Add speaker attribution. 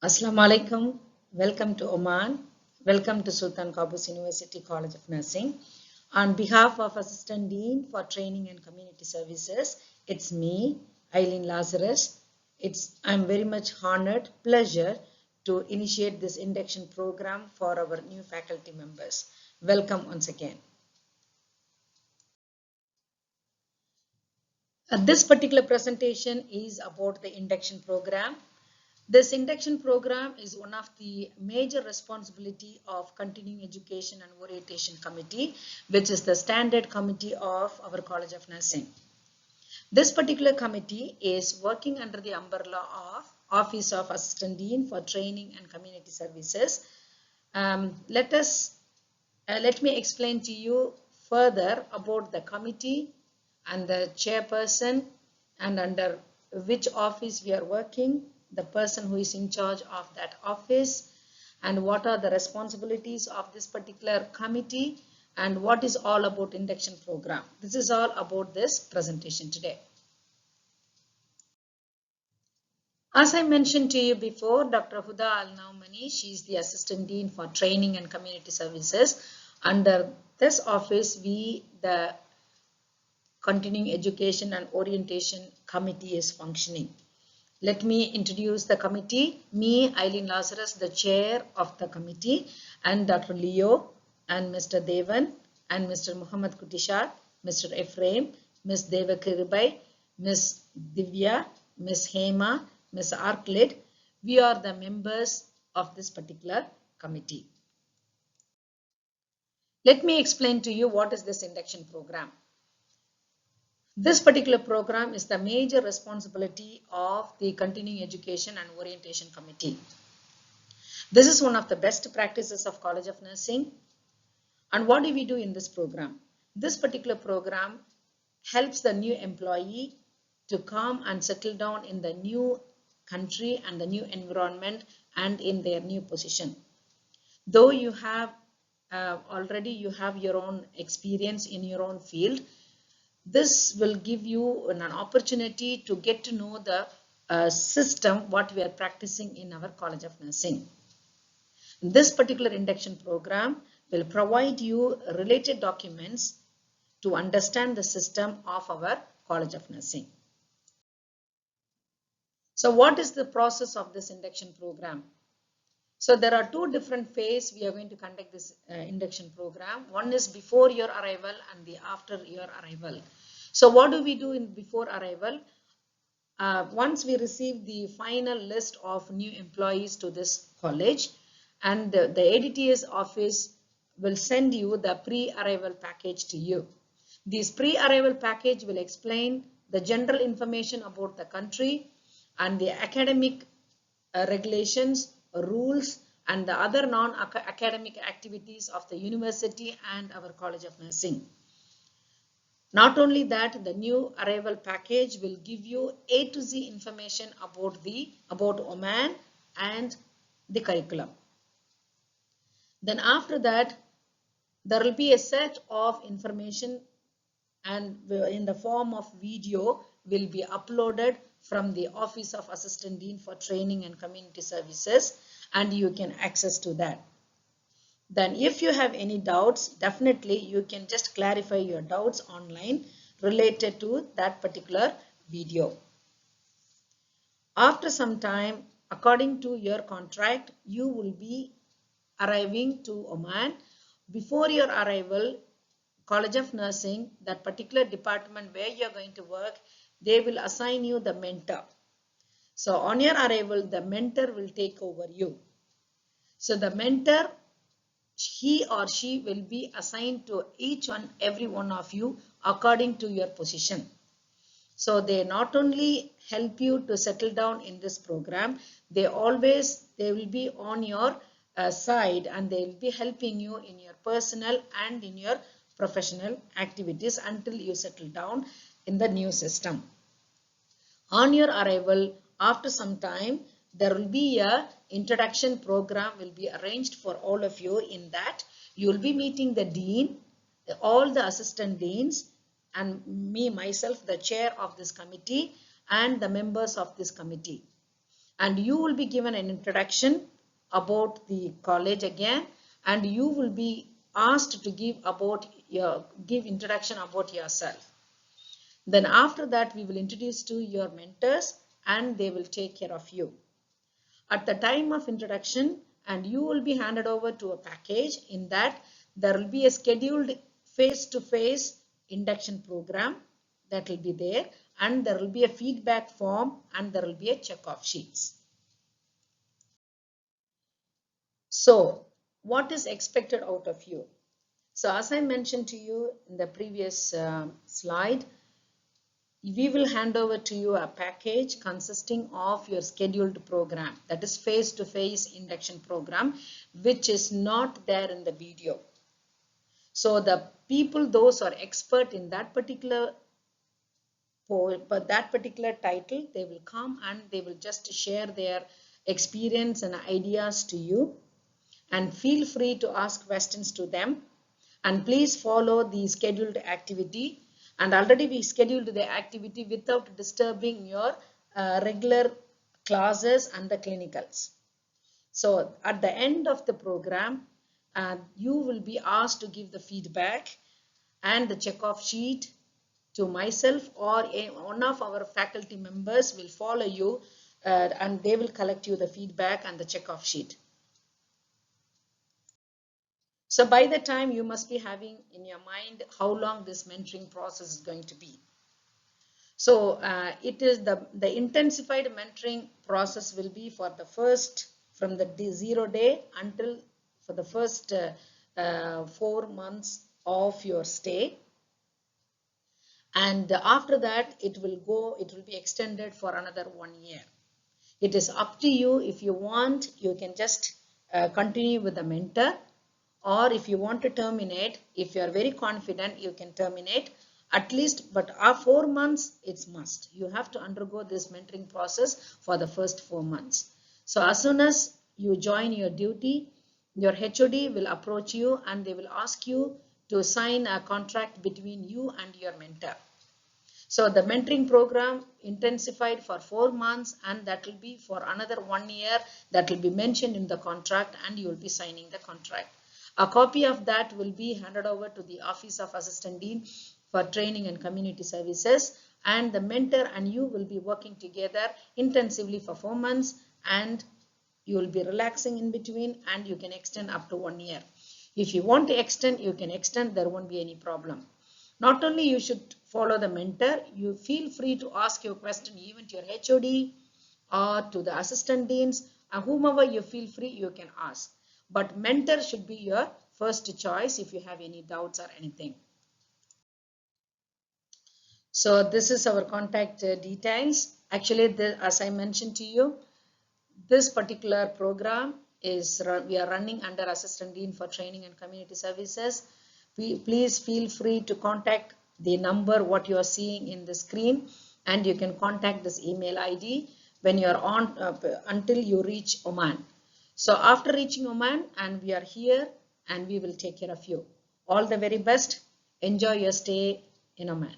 Speaker 1: Assalamu alaikum. Welcome to Oman. Welcome to Sultan Qaboos University College of Nursing. On behalf of Assistant Dean for Training and Community Services, it's me, Eileen Lazarus. I'm very much honored, pleasure to initiate this induction program for our new faculty members. Welcome once again. This particular presentation is about the induction program. This induction program is one of the major responsibility of Continuing Education and Orientation Committee, which is the standard committee of our College of Nursing. This particular committee is working under the umbrella of Office of Assistant Dean for Training and Community Services. Let me explain to you further about the committee and the chairperson and under which office we are working, the person who is in charge of that office, and what are the responsibilities of this particular committee, and what is all about induction program. This is all about this presentation today. As I mentioned to you before, Dr. Huda Al-Naumani, she is the Assistant Dean for Training and Community Services. Under this office, the Continuing Education and Orientation Committee is functioning. Let me introduce the committee. Me, Eileen Lazarus, the chair of the committee, and Dr. Leo, and Mr. Devan, and Mr. Muhammad Kutishar, Mr. Ephraim, Ms. Devakiribai, Ms. Divya, Ms. Hema, Ms. Arklid. We are the members of this particular committee. Let me explain to you what is this induction program. This particular program is the major responsibility of the Continuing Education and Orientation Committee. This is one of the best practices of College of Nursing. And what do we do in this program? This particular program helps the new employee to come and settle down in the new country and the new environment and in their new position. Though you have already you have your own experience in your own field, this will give you an opportunity to get to know the system, what we are practicing in our College of Nursing. This particular induction program will provide you related documents to understand the system of our College of Nursing. So what is the process of this induction program? So there are two different phases we are going to conduct this induction program. One is before your arrival and the after your arrival. So what do we do in before arrival? Once we receive the final list of new employees to this college, and the ADTS office will send you the pre-arrival package to you. This pre-arrival package will explain the general information about the country and the academic regulations, rules, and the other non-academic activities of the university and our College of Nursing. Not only that, the new arrival package will give you A to Z information about Oman and the curriculum. Then after that, there will be a set of information and in the form of video will be uploaded from the Office of Assistant Dean for Training and Community Services, and you can access to that. Then if you have any doubts, definitely you can just clarify your doubts online related to that particular video. After some time, according to your contract, you will be arriving to Oman. Before your arrival, College of Nursing, that particular department where you are going to work, they will assign you the mentor. So on your arrival, the mentor will take over you. So the mentor, he or she will be assigned to each and every one of you according to your position. So they not only help you to settle down in this program, they will be on your side, and they will be helping you in your personal and in your professional activities until you settle down in the new system. On your arrival, after some time, there will be a introduction program will be arranged for all of you. In that, you will be meeting the dean, all the assistant deans, and me myself, the chair of this committee, and the members of this committee. and you will be given an introduction about the college again, and you will be asked to give introduction about yourself. Then after that, we will introduce to your mentors and they will take care of you. At the time of introduction, and you will be handed over to a package. In that, there will be a scheduled face-to-face induction program that will be there, and there will be a feedback form, and there will be a check-off sheets. So, what is expected out of you? So, as I mentioned to you in the previous slide, we will hand over to you a package consisting of your scheduled program, that is face-to-face induction program, which is not there in the video. So the people, those are expert in that particular title, they will come and they will just share their experience and ideas to you, and feel free to ask questions to them, and please follow the scheduled activity. And already we scheduled the activity without disturbing your regular classes and the clinicals. So at the end of the program, you will be asked to give the feedback and the check-off sheet to myself, or one of our faculty members will follow you and they will collect you the feedback and the check-off sheet. So by the time, you must be having in your mind how long this mentoring process is going to be. So it is the intensified mentoring process will be for the first, from the 0 day until for the first 4 months of your stay. And after that, it will be extended for another 1 year. It is up to you. If you want, you can just continue with the mentor, or if you want to terminate, if you are very confident, you can terminate at least, but 4 months, it's must. You have to undergo this mentoring process for the first 4 months. So as soon as you join your duty, your HOD will approach you and they will ask you to sign a contract between you and your mentor. So the mentoring program intensified for 4 months, and that will be for another 1 year. That will be mentioned in the contract, and you will be signing the contract. A copy of that will be handed over to the Office of Assistant Dean for Training and Community Services, and the mentor and you will be working together intensively for 4 months, and you will be relaxing in between, and you can extend up to 1 year. If you want to extend, you can extend. There won't be any problem. Not only you should follow the mentor, you feel free to ask your question even to your HOD or to the assistant deans, and whomever you feel free, you can ask. But mentor should be your first choice if you have any doubts or anything. So this is our contact details. Actually, as I mentioned to you, this particular program is we are running under Assistant Dean for Training and Community Services. Please feel free to contact the number what you are seeing in the screen, and you can contact this email ID when you are on until you reach Oman. So after reaching Oman, and we are here, and we will take care of you. All the very best. Enjoy your stay in Oman.